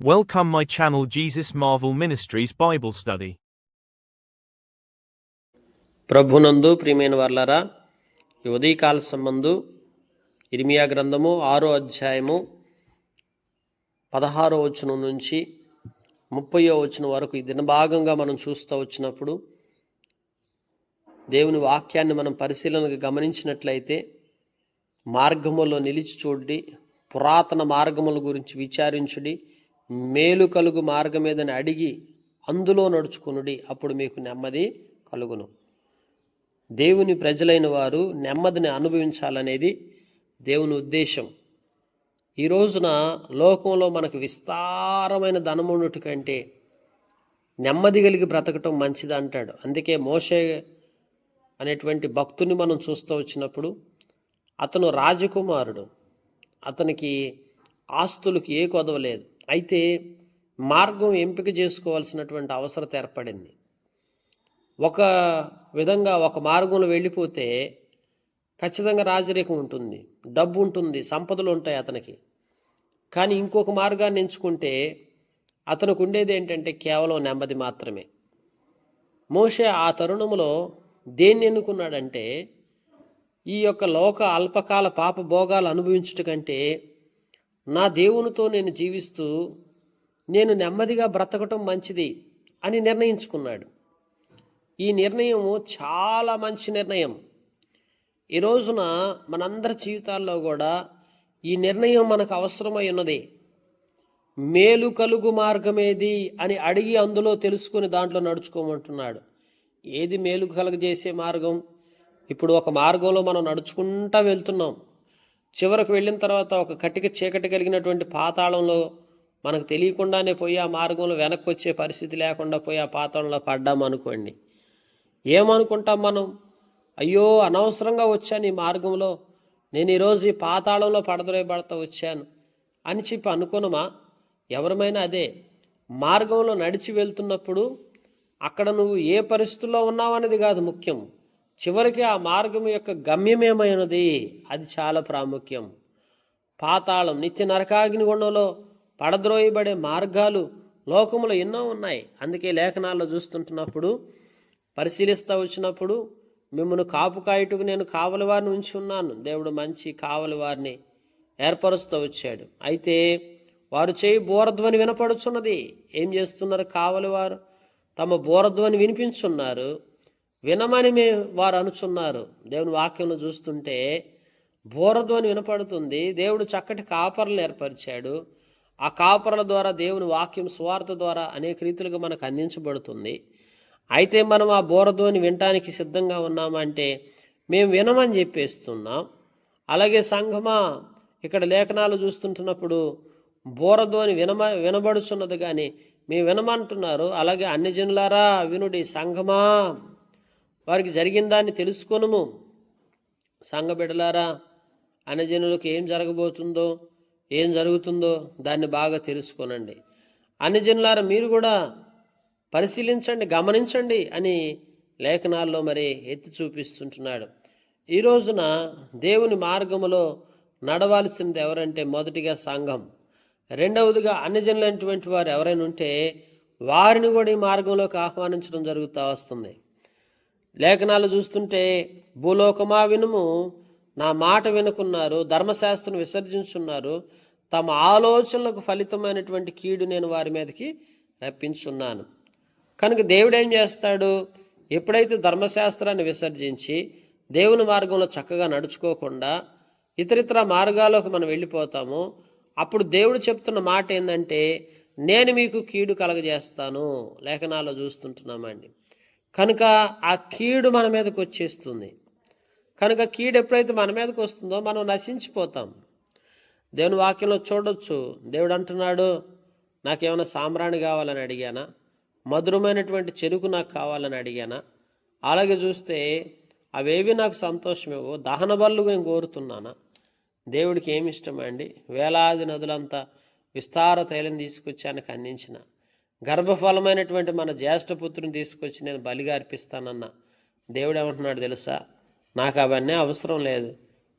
Welcome my channel Jesus Marvel Ministries Bible Study. ప్రభునందు ప్రియమైన వర్లారా, ఈ ఉదయకాల సంబంధు ఇర్మియా గ్రంథము 6వ అధ్యాయము 16వ వచనం నుంచి 30వ వచనం వరకు ఈ దినభాగంగా మనం చూస్తూ వచ్చినప్పుడు దేవుని వాక్యాన్ని మనం పరిశీలనగా గమనించినట్లయితే, మార్గములో నిలిచి చూడి, పురాతన మార్గముల గురించి విచారించుడి, మేలు కలుగు మార్గమేదని అడిగి అందులో నడుచుకునుడి, అప్పుడు మీకు నెమ్మది కలుగును. దేవుని ప్రజలైన వారు నెమ్మదిని అనుభవించాలనేది దేవుని ఉద్దేశం. ఈ రోజున లోకంలో మనకు విస్తారమైన ధనమున్నటి కంటే నెమ్మది కలిగి బ్రతకటం మంచిది అంటాడు. అందుకే మోషే అనేటువంటి భక్తుని మనం చూస్తూ వచ్చినప్పుడు, అతను రాజకుమారుడు, అతనికి ఆస్తులకు ఏ కొదవలేదు. అయితే మార్గం ఎంపిక చేసుకోవాల్సినటువంటి అవసరం ఏర్పడింది. ఒక విధంగా ఒక మార్గంలో వెళ్ళిపోతే ఖచ్చితంగా రాజరికం ఉంటుంది, డబ్బు ఉంటుంది, సంపదలు ఉంటాయి అతనికి. కానీ ఇంకొక మార్గాన్ని ఎంచుకుంటే అతనికి ఉండేది ఏంటంటే కేవలం నెమ్మది మాత్రమే. మోషే ఆ తరుణంలో దేన్ని ఎన్నుకున్నాడంటే, ఈ యొక్క లోక అల్పకాల పాప భోగాలు అనుభవించుట కంటే నా దేవునితో నేను జీవిస్తూ నేను నెమ్మదిగా బ్రతకటం మంచిది అని నిర్ణయించుకున్నాడు. ఈ నిర్ణయం చాలా మంచి నిర్ణయం. ఈ రోజున మనందరి జీవితాల్లో కూడా ఈ నిర్ణయం మనకు అవసరమై ఉన్నది. మేలు కలుగు మార్గం ఏది అని అడిగి అందులో తెలుసుకుని దాంట్లో నడుచుకోమంటున్నాడు. ఏది మేలు కలుగజేసే మార్గం? ఇప్పుడు ఒక మార్గంలో మనం నడుచుకుంటూ వెళ్తున్నాం. చివరకు వెళ్ళిన తర్వాత ఒక కటిక చీకటి కలిగినటువంటి పాతాళంలో మనకు తెలియకుండానే పోయి ఆ మార్గంలో వెనక్కి వచ్చే పరిస్థితి లేకుండా పోయి ఆ పాతాళంలో పడ్డామనుకోండి, ఏమనుకుంటాం మనం? అయ్యో, అనవసరంగా వచ్చాను ఈ మార్గంలో, నేను ఈరోజు ఈ పాతాళంలో పడతా వచ్చాను అని చెప్పి అనుకున్నామా? ఎవరమైనా అదే. మార్గంలో నడిచి వెళ్తున్నప్పుడు అక్కడ నువ్వు ఏ పరిస్థితుల్లో ఉన్నావు అనేది కాదు ముఖ్యం, చివరికి ఆ మార్గం యొక్క గమ్యమేమైనది అది చాలా ప్రాముఖ్యం. పాతాళం, నిత్య నరకాగ్ని గుండంలో పడద్రోయబడే మార్గాలు లోకంలో ఎన్నో ఉన్నాయి. అందుకే లేఖనాల్లో చూస్తుంటున్నప్పుడు, పరిశీలిస్తూ వచ్చినప్పుడు, మిమ్మల్ని కాపు కాయుటకు నేను కావలి వారిని ఉంచి ఉన్నాను. దేవుడు మంచి కావలి వారిని ఏర్పరుస్తూ వచ్చాడు. అయితే వారు చేయి బోరధ్వని వినపడుచున్నది. ఏం చేస్తున్నారు? కావలి వారు తమ బోరధ్వని వినిపించున్నారు, వినమని వారు అనుచున్నారు. దేవుని వాక్యంలో చూస్తుంటే బోరధ్వని వినపడుతుంది. దేవుడు చక్కటి కాపర్లను ఏర్పరిచాడు. ఆ కాపర్ల ద్వారా దేవుని వాక్యం సువార్త ద్వారా అనేక రీతులుగా మనకు అందించబడుతుంది. అయితే మనం ఆ బోరధ్వని వినటానికి సిద్ధంగా ఉన్నామంటే మేము వినమని చెప్పేస్తున్నాం. అలాగే సంఘమా, ఇక్కడ లేఖనాలు చూస్తుంటున్నప్పుడు బోరధ్వని వినబడుచున్నది కానీ మేము వినమంటున్నారు. అలాగే అన్ని జనులారా వినుడి, సంఘమా వారికి జరిగిన దాన్ని తెలుసుకొనుము. సంఘ బిడ్డలారా, అన్ని జనులకు ఏం జరగబోతుందో, ఏం జరుగుతుందో దాన్ని బాగా తెలుసుకోనండి. అన్ని జనులారా మీరు కూడా పరిశీలించండి, గమనించండి అని లేఖనాల్లో మరి ఎత్తి చూపిస్తుంటున్నాడు. ఈ రోజున దేవుని మార్గములో నడవాల్సింది ఎవరంటే, మొదటిగా సంఘం, రెండవదిగా అన్ని జనులైనటువంటి వారు ఎవరైనా ఉంటే వారిని కూడా ఈ మార్గంలోకి ఆహ్వానించడం జరుగుతూ వస్తుంది. లేఖనాలు చూస్తుంటే, భూలోకమా వినుము, నా మాట వినుకున్నారు, ధర్మశాస్త్రం విసర్జించున్నారు, తమ ఆలోచనలకు ఫలితమైనటువంటి కీడు నేను వారి మీదకి రప్పించున్నాను. కనుక దేవుడు ఏం చేస్తాడు? ఎప్పుడైతే ధర్మశాస్త్రాన్ని విసర్జించి దేవుని మార్గంలో చక్కగా నడుచుకోకుండా ఇతరితర మార్గాల్లోకి మనం వెళ్ళిపోతామో, అప్పుడు దేవుడు చెప్తున్న మాట ఏంటంటే, నేను మీకు కీడు కలగజేస్తాను. లేఖనాల్లో చూస్తుంటున్నామండి. కనుక ఆ కీడు మన మీదకి వచ్చేస్తుంది. కనుక కీడు ఎప్పుడైతే మన మీదకి వస్తుందో మనం నశించిపోతాం. దేవుని వాక్యంలో చూడొచ్చు, దేవుడు అంటున్నాడు, నాకేమైనా సాంబ్రాణి కావాలని అడిగానా? మధురమైనటువంటి చెరుకు నాకు కావాలని అడిగానా? అలాగే చూస్తే అవేవి నాకు సంతోషమేవో, దహన బలులు నేను కోరుతున్నానా? దేవుడికి ఏమి ఇష్టమండి? వేలాది నదులంతా విస్తార తైలం తీసుకొచ్చి ఆయనకు అందించిన, గర్భఫలమైనటువంటి మన జ్యేష్ఠపుత్రుని తీసుకొచ్చి నేను బలిగా అర్పిస్తానన్నా దేవుడు ఏమంటున్నాడు తెలుసా? నాకు అవన్నీ అవసరం లేదు,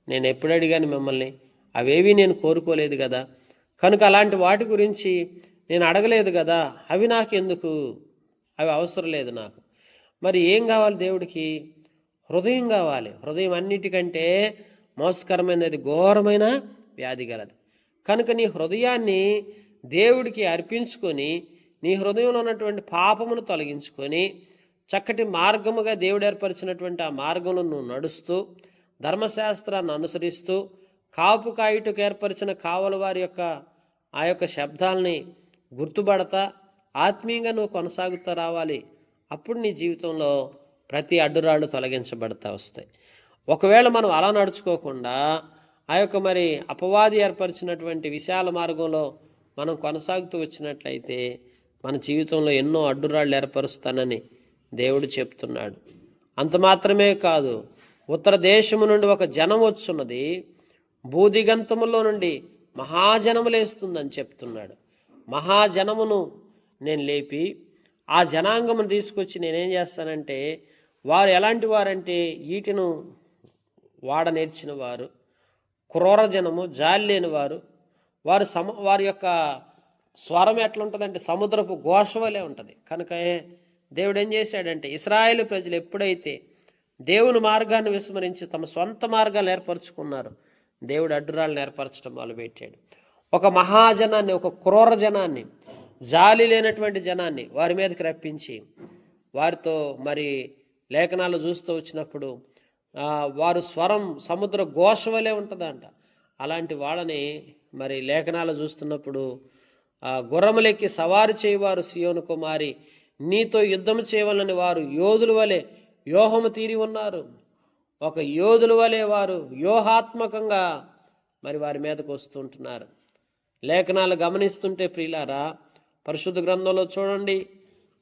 నేను ఎప్పుడు అడిగాను మిమ్మల్ని? అవేవి నేను కోరుకోలేదు కదా. కనుక అలాంటి వాటి గురించి నేను అడగలేదు కదా, అవి నాకెందుకు, అవి అవసరం లేదు నాకు. మరి ఏం కావాలి దేవుడికి? హృదయం కావాలి. హృదయం అన్నిటికంటే మోసకరమైనది, ఘోరమైన వ్యాధి గలది. కనుక నీ హృదయాన్ని దేవుడికి అర్పించుకొని, నీ హృదయంలో ఉన్నటువంటి పాపమును తొలగించుకొని, చక్కటి మార్గముగా దేవుడు ఏర్పరిచినటువంటి ఆ మార్గంలో నువ్వు నడుస్తూ, ధర్మశాస్త్రాన్ని అనుసరిస్తూ, కాపు కాయుటకు ఏర్పరిచిన కావలి వారి యొక్క ఆ యొక్క శబ్దాలని గుర్తుపడతా ఆత్మీయంగా నువ్వు కొనసాగుతూ రావాలి. అప్పుడు నీ జీవితంలో ప్రతి అడ్డురాళ్ళు తొలగించబడతా వస్తాయి. ఒకవేళ మనం అలా నడుచుకోకుండా ఆ యొక్క మరి అపవాది ఏర్పరిచినటువంటి విశాల మార్గంలో మనం కొనసాగుతూ వచ్చినట్లయితే మన జీవితంలో ఎన్నో అడ్డురాళ్ళు ఏర్పరుస్తానని దేవుడు చెప్తున్నాడు. అంత మాత్రమే కాదు, ఉత్తర దేశము నుండి ఒక జనం వచ్చున్నది, భూదిగంతములో నుండి మహాజనము లేస్తుందని చెప్తున్నాడు. మహాజనమును నేను లేపి ఆ జనాంగమును తీసుకొచ్చి నేనేం చేస్తానంటే, వారు ఎలాంటి వారంటే ఈటెను వాడ నేర్చిన వారు, క్రూర జనము, జాలి లేని వారు. వారి యొక్క స్వరం ఎట్లా ఉంటుందంటే సముద్రపు ఘోష వలె ఉంటుంది. కనుక దేవుడు ఏం చేశాడంటే, ఇశ్రాయేలు ప్రజలు ఎప్పుడైతే దేవుని మార్గాన్ని విస్మరించి తమ సొంత మార్గాలు ఏర్పరచుకున్నారు, దేవుడు అడ్డురాళ్ళని ఏర్పరచడం మొదలుపెట్టాడు. ఒక మహాజనాన్ని, ఒక క్రూర జనాన్ని, జాలి లేనటువంటి జనాన్ని వారి మీదకి రప్పించి వారితో మరి లేఖనాలు చూస్తూ వచ్చినప్పుడు వారు స్వరం సముద్ర ఘోష వలె ఉంటుందంట. అలాంటి వాళ్ళని మరి లేఖనాలు చూస్తున్నప్పుడు గుర్రములెక్కి సవారు చేయవారు సియోను కుమారి, నీతో యుద్ధం చేయవలని వారు యోధుల వలె వ్యూహము తీరి ఉన్నారు. ఒక యోధుల వలె వారు వ్యూహాత్మకంగా మరి వారి మీదకు వస్తుంటున్నారు. లేఖనాలు గమనిస్తుంటే ప్రియులారా, పరిశుద్ధ గ్రంథంలో చూడండి.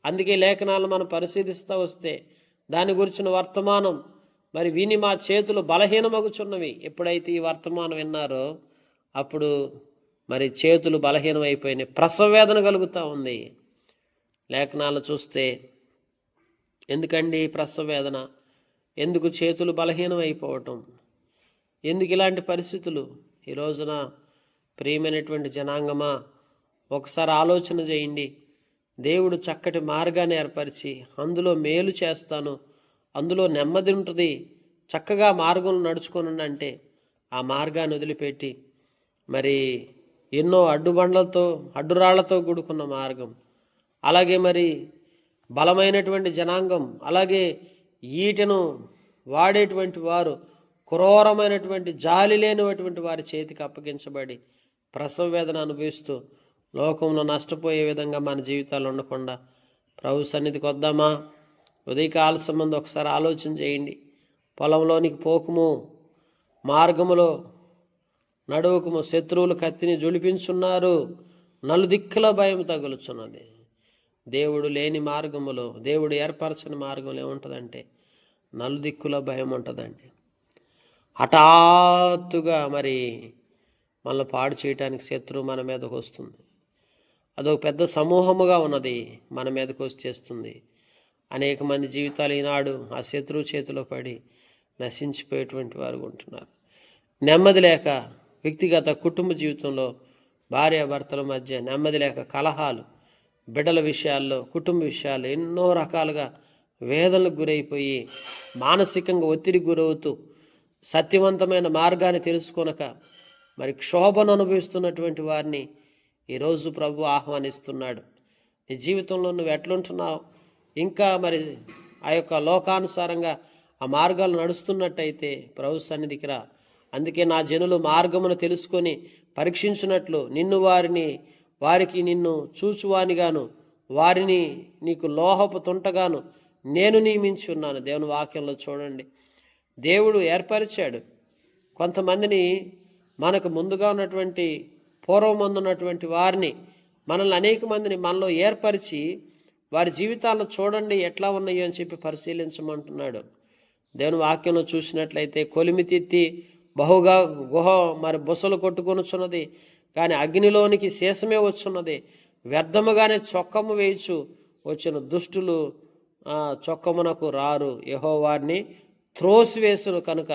అందుకే లేఖనాలు మనం పరిశీలిస్తూ వస్తే దాని గురించిన వర్తమానం మరి విని మా చేతులు బలహీనమగుచున్నవి. ఎప్పుడైతే ఈ వర్తమానం విన్నారో అప్పుడు మరి చేతులు బలహీనం అయిపోయినాయి, ప్రసవ వేదన కలుగుతూ ఉంది. లేఖనాలు చూస్తే ఎందుకండి ప్రసవ వేదన, ఎందుకు చేతులు బలహీనం అయిపోవటం, ఎందుకు ఇలాంటి పరిస్థితులు? ఈ రోజున ప్రియమైనటువంటి జనాంగమా, ఒకసారి ఆలోచన చేయండి. దేవుడు చక్కటి మార్గాన్ని ఏర్పరిచి అందులో మేలు చేస్తాను, అందులో నెమ్మది ఉంటుంది, చక్కగా మార్గంలో నడుచుకొని అంటే ఆ మార్గాన్ని వదిలిపెట్టి మరి ఎన్నో అడ్డురాళ్లతో కూడుకున్న మార్గం, అలాగే మరి బలమైనటువంటి జనాంగం, అలాగే ఈటెను వాడేటువంటి వారు, క్రూరమైనటువంటి జాలి లేనటువంటి వారి చేతికి అప్పగించబడి ప్రసవ వేదన అనుభవిస్తూ లోకంలో నష్టపోయే విధంగా మన జీవితాలు ఉండకుండా ప్రభు సన్నిధికి వద్దామా? ఉదయకాల సంబంధం ఒకసారి ఆలోచన చేయండి. పొలంలోనికి పోకుము, మార్గములో నడువుకుము, శత్రువులు కత్తిని జొలిపించున్నారు, నలుదిక్కుల భయం తగులుచున్నది. దేవుడు లేని మార్గములో, దేవుడు ఏర్పరచని మార్గంలో ఏముంటుందంటే నలుదిక్కుల భయం ఉంటుందండి. హఠాత్తుగా మరి మనల్ని పాడు చేయడానికి శత్రువు మన మీదకు వస్తుంది. అదొక పెద్ద సమూహముగా ఉన్నది, మన మీదకు వచ్చేస్తుంది. అనేక మంది జీవితాలు ఈనాడు ఆ శత్రువు చేతిలో పడి నశించిపోయేటువంటి వారు ఉంటున్నారు. నెమ్మది లేక వ్యక్తిగత కుటుంబ జీవితంలో భార్యాభర్తల మధ్య నెమ్మది లేక కలహాలు, బిడ్డల విషయాల్లో, కుటుంబ విషయాల్లో ఎన్నో రకాలుగా వేదనలకు గురైపోయి మానసికంగా ఒత్తిడికి గురవుతూ సత్యవంతమైన మార్గాన్ని తెలుసుకొనక మరి క్షోభను అనుభవిస్తున్నటువంటి వారిని ఈరోజు ప్రభు ఆహ్వానిస్తున్నాడు. నీ జీవితంలో నువ్వు ఎట్లుంటున్నావు? ఇంకా మరి ఆ యొక్క లోకానుసారంగా ఆ మార్గాలు నడుస్తున్నట్టయితే ప్రభు సన్నిధికి రా. అందుకే నా జనులు మార్గమును తెలుసుకొని పరీక్షించినట్లు వారికి నిన్ను చూచువానిగాను, వారిని నీకు లోహపు తుంటగాను నేను నియమించి ఉన్నాను. దేవుని వాక్యంలో చూడండి, దేవుడు ఏర్పరిచాడు కొంతమందిని, మనకు ముందుగా ఉన్నటువంటి పూర్వమందు ఉన్నటువంటి వారిని, మనల్ని అనేక మందిని మనలో ఏర్పరిచి వారి జీవితాలను చూడండి ఎట్లా ఉన్నాయో అని చెప్పి పరిశీలించమంటున్నాడు. దేవుని వాక్యంలో చూసినట్లయితే కొలిమి తిత్తి బహుగా గుహ మరి బుసలు కొట్టుకొనుచున్నది, కానీ అగ్నిలోనికి శేషమే వచ్చున్నది. వ్యర్థముగానే చొక్కము వేయచ్చు వచ్చిన దుష్టులు చొక్కమునకు రారు. యెహోవాని త్రోసివేసును కనుక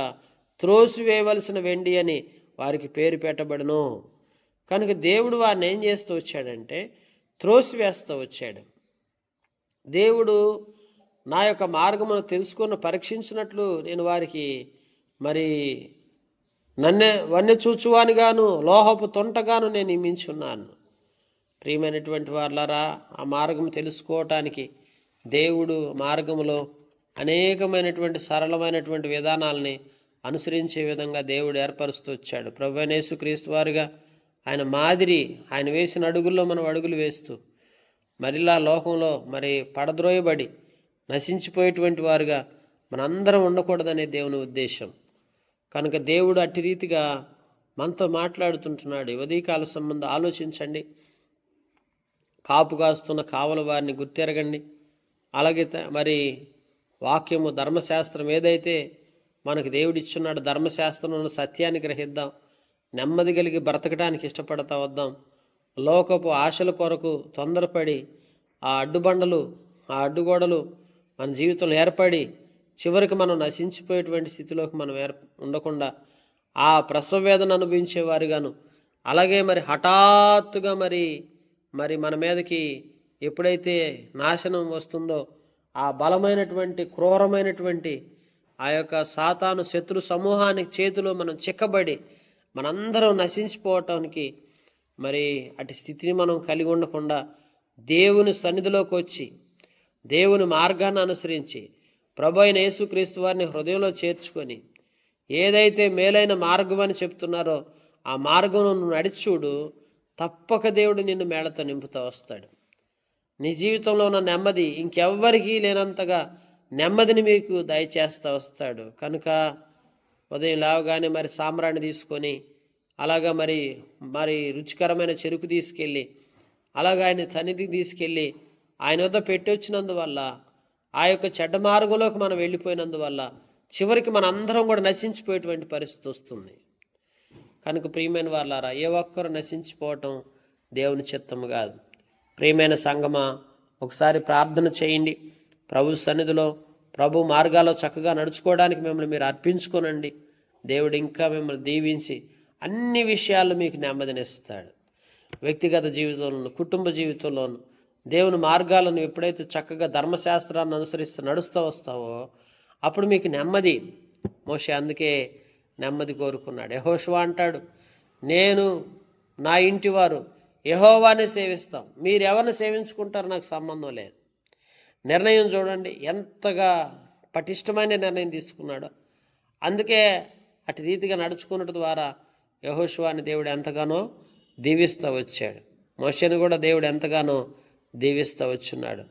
త్రోసివేయవలసిన వెండి అని వారికి పేరు పెట్టబడును. కనుక దేవుడు వారిని ఏం చేస్తూ వచ్చాడంటే, త్రోసివేస్తూ వచ్చాడు. దేవుడు నా యొక్క మార్గమును తెలుసుకుని పరీక్షించినట్లు నేను వారికి మరి నన్నే వన్య చూచువానిగాను లోహపు తొంటగాను నేను నియమించున్నాను. ప్రియమైనటువంటి వాళ్ళరా, ఆ మార్గం తెలుసుకోవటానికి దేవుడు మార్గములో అనేకమైనటువంటి సరళమైనటువంటి విధానాలని అనుసరించే విధంగా దేవుడు ఏర్పరుస్తూ వచ్చాడు. ప్రభువైన యేసుక్రీస్తు వారుగా ఆయన మాదిరి, ఆయన వేసిన అడుగుల్లో మనం అడుగులు వేస్తూ మరిలా లోకంలో మరి పడద్రోయబడి నశించిపోయేటువంటి వారుగా మనందరం ఉండకూడదనే దేవుని ఉద్దేశం. కనుక దేవుడు అట్టి రీతిగా మనతో మాట్లాడుతుంటున్నాడు. ఉదయకాల సంబంధం ఆలోచించండి. కాపు కాస్తున్న కావల వారిని గుర్తెరగండి. అలాగే మరి వాక్యము, ధర్మశాస్త్రం ఏదైతే మనకు దేవుడిచ్చున్నాడు, ధర్మశాస్త్రంలో సత్యాన్ని గ్రహిద్దాం. నెమ్మది కలిగి బ్రతకడానికి ఇష్టపడతా వద్దాం. లోకపు ఆశల కొరకు తొందరపడి ఆ అడ్డుబండలు, ఆ అడ్డుగోడలు మన జీవితంలో ఏర్పడి చివరికి మనం నశించిపోయేటువంటి స్థితిలోకి మనం ఉండకుండా ఆ ప్రసవ వేదన అనుభవించేవారుగాను, అలాగే మరి హఠాత్తుగా మరి మన మీదకి ఎప్పుడైతే నాశనం వస్తుందో ఆ బలమైనటువంటి క్రూరమైనటువంటి ఆ యొక్క సాతాను శత్రు సమూహానికి చేతిలో మనం చిక్కబడి మనందరం నశించిపోవటానికి మరి అటు స్థితిని మనం కలిగి ఉండకుండా దేవుని సన్నిధిలోకి వచ్చి దేవుని మార్గాన్ని అనుసరించి ప్రభు అయిన యేసుక్రీస్తు వారిని హృదయంలో చేర్చుకొని ఏదైతే మేలైన మార్గం అని చెప్తున్నారో ఆ మార్గంలో నువ్వు నడిచూడు, తప్పక దేవుడు నిన్ను మేళతో నింపుతూ వస్తాడు. నీ జీవితంలో ఉన్న నెమ్మది ఇంకెవ్వరికీ లేనంతగా నెమ్మదిని మీకు దయచేస్తూ వస్తాడు. కనుక ఉదయం లేవగానే మరి సాంబ్రాణి తీసుకొని అలాగా మరి రుచికరమైన చెరుకు తీసుకెళ్ళి అలాగా ఆయన సన్నిధికి తీసుకెళ్ళి ఆయన వద్ద పెట్టొచ్చినందువల్ల ఆ యొక్క చెడ్డ మార్గంలోకి మనం వెళ్ళిపోయినందువల్ల చివరికి మన అందరం కూడా నశించిపోయేటువంటి పరిస్థితి వస్తుంది. కనుక ప్రియమైన వాళ్ళారా, ఏ ఒక్కరు నశించిపోవటం దేవుని చిత్తము కాదు. ప్రియమైన సంగమా, ఒకసారి ప్రార్థన చేయండి. ప్రభు సన్నిధిలో, ప్రభు మార్గాల్లో చక్కగా నడుచుకోవడానికి మిమ్మల్ని మీరు అర్పించుకోనండి. దేవుడు ఇంకా మిమ్మల్ని దీవించి అన్ని విషయాల్లో మీకు నెమ్మదినిస్తాడు. వ్యక్తిగత జీవితంలోను, కుటుంబ జీవితంలోను దేవుని మార్గాలను ఎప్పుడైతే చక్కగా ధర్మశాస్త్రాన్ని అనుసరిస్తూ నడుస్తూ వస్తావో అప్పుడు మీకు నెమ్మది. మోషే అందుకే నెమ్మది కోరుకున్నాడు. యెహోషువ అంటాడు, నేను నా ఇంటి వారు యెహోవానే సేవిస్తాం, మీరు ఎవరిని సేవించుకుంటారో నాకు సంబంధం లేదు. నిర్ణయం చూడండి ఎంతగా పటిష్టమైన నిర్ణయం తీసుకున్నాడో. అందుకే అటు రీతిగా నడుచుకున్నట్టు ద్వారా యెహోషువని దేవుడు ఎంతగానో దీవిస్తూ వచ్చాడు. మోషేను కూడా దేవుడు ఎంతగానో దీవిస్తూ వచ్చున్నాడు.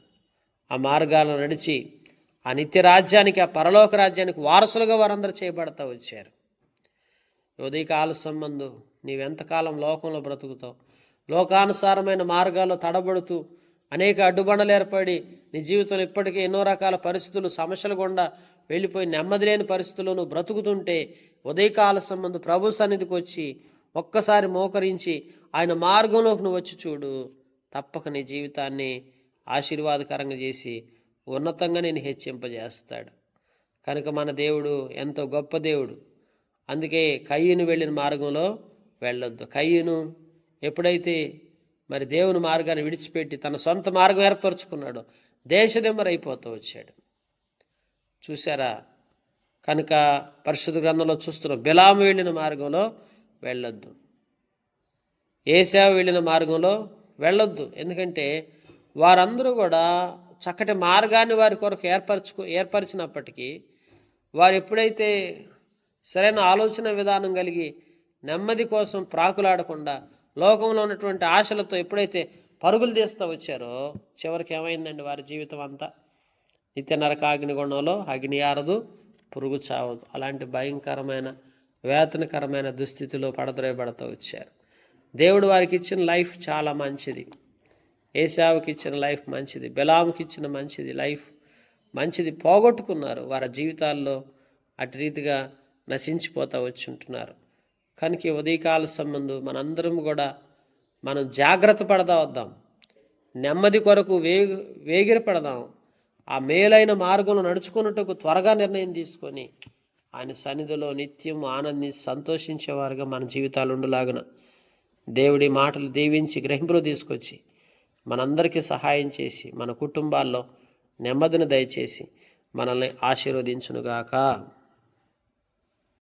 ఆ మార్గాలను నడిచి ఆ నిత్య రాజ్యానికి, ఆ పరలోక రాజ్యానికి వారసులుగా వారందరూ చేయబడతా వచ్చారు. ఉదయకాల సంబంధం నీవెంతకాలం లోకంలో బ్రతుకుతావు? లోకానుసారమైన మార్గాల్లో తడబడుతూ అనేక అడ్డుబండలు ఏర్పడి నీ జీవితంలో ఇప్పటికే ఎన్నో రకాల పరిస్థితులు, సమస్యలు గుండా వెళ్ళిపోయి నెమ్మది లేని పరిస్థితుల్లో నువ్వు బ్రతుకుతుంటే ఉదయకాల సంబంధం ప్రభు సన్నిధికి వచ్చి ఒక్కసారి మోకరించి ఆయన మార్గంలోకి నువ్వు వచ్చి చూడు, తప్పక నీ జీవితాన్ని ఆశీర్వాదకరంగా చేసి ఉన్నతంగా నేను హెచ్చింపజేస్తాడు. కనుక మన దేవుడు ఎంతో గొప్ప దేవుడు. అందుకే కయ్యూను వెళ్ళిన మార్గంలో వెళ్ళొద్దు. కయ్యూను ఎప్పుడైతే మరి దేవుని మార్గాన్ని విడిచిపెట్టి తన సొంత మార్గం ఏర్పరచుకున్నాడో దేశదిమ్మరైపోతూ వచ్చాడు. చూసారా? కనుక పరిశుద్ధ గ్రంథంలో చూస్తున్నాం, బిలాము వెళ్ళిన మార్గంలో వెళ్ళొద్దు, ఏశావు వెళ్ళిన మార్గంలో వెళ్ళొద్దు. ఎందుకంటే వారందరూ కూడా చక్కటి మార్గాన్ని వారి కొరకు ఏర్పరిచినప్పటికీ వారు ఎప్పుడైతే సరైన ఆలోచన విధానం కలిగి నెమ్మది కోసం ప్రాకులాడకుండా లోకంలో ఉన్నటువంటి ఆశలతో ఎప్పుడైతే పరుగులు తీస్తూ వచ్చారో చివరికి ఏమైందండి? వారి జీవితం అంతా నిత్య నరకాగ్నిగుండంలో అగ్ని ఆరదు, పురుగు చావదు. అలాంటి భయంకరమైన వేతనకరమైన దుస్థితిలో పడద్రోయబడుతూ వచ్చారు. దేవుడు వారికి ఇచ్చిన లైఫ్ చాలా మంచిది. ఏశావుకి ఇచ్చిన లైఫ్ మంచిది, బిలాముకి ఇచ్చిన మంచిది లైఫ్ మంచిది పోగొట్టుకున్నారు. వారి జీవితాల్లో అటు రీతిగా నశించిపోతూ వచ్చి ఉంటున్నారు. కనుక ఉదయకాల సంబంధం మనందరం కూడా మనం జాగ్రత్త పడదా వద్దాం, నెమ్మది కొరకు వేగిరపడదాం. ఆ మేలైన మార్గంలో నడుచుకున్నట్టుకు త్వరగా నిర్ణయం తీసుకొని ఆయన సన్నిధిలో నిత్యం ఆనందించి సంతోషించేవారుగా మన జీవితాలు ఉండలాగున దేవుడి మాటలు దీవించి గ్రహింపులో తీసుకొచ్చి మనందరికీ సహాయం చేసి మన కుటుంబాల్లో నెమ్మదిని దయచేసి మనల్ని ఆశీర్వదించునుగాక.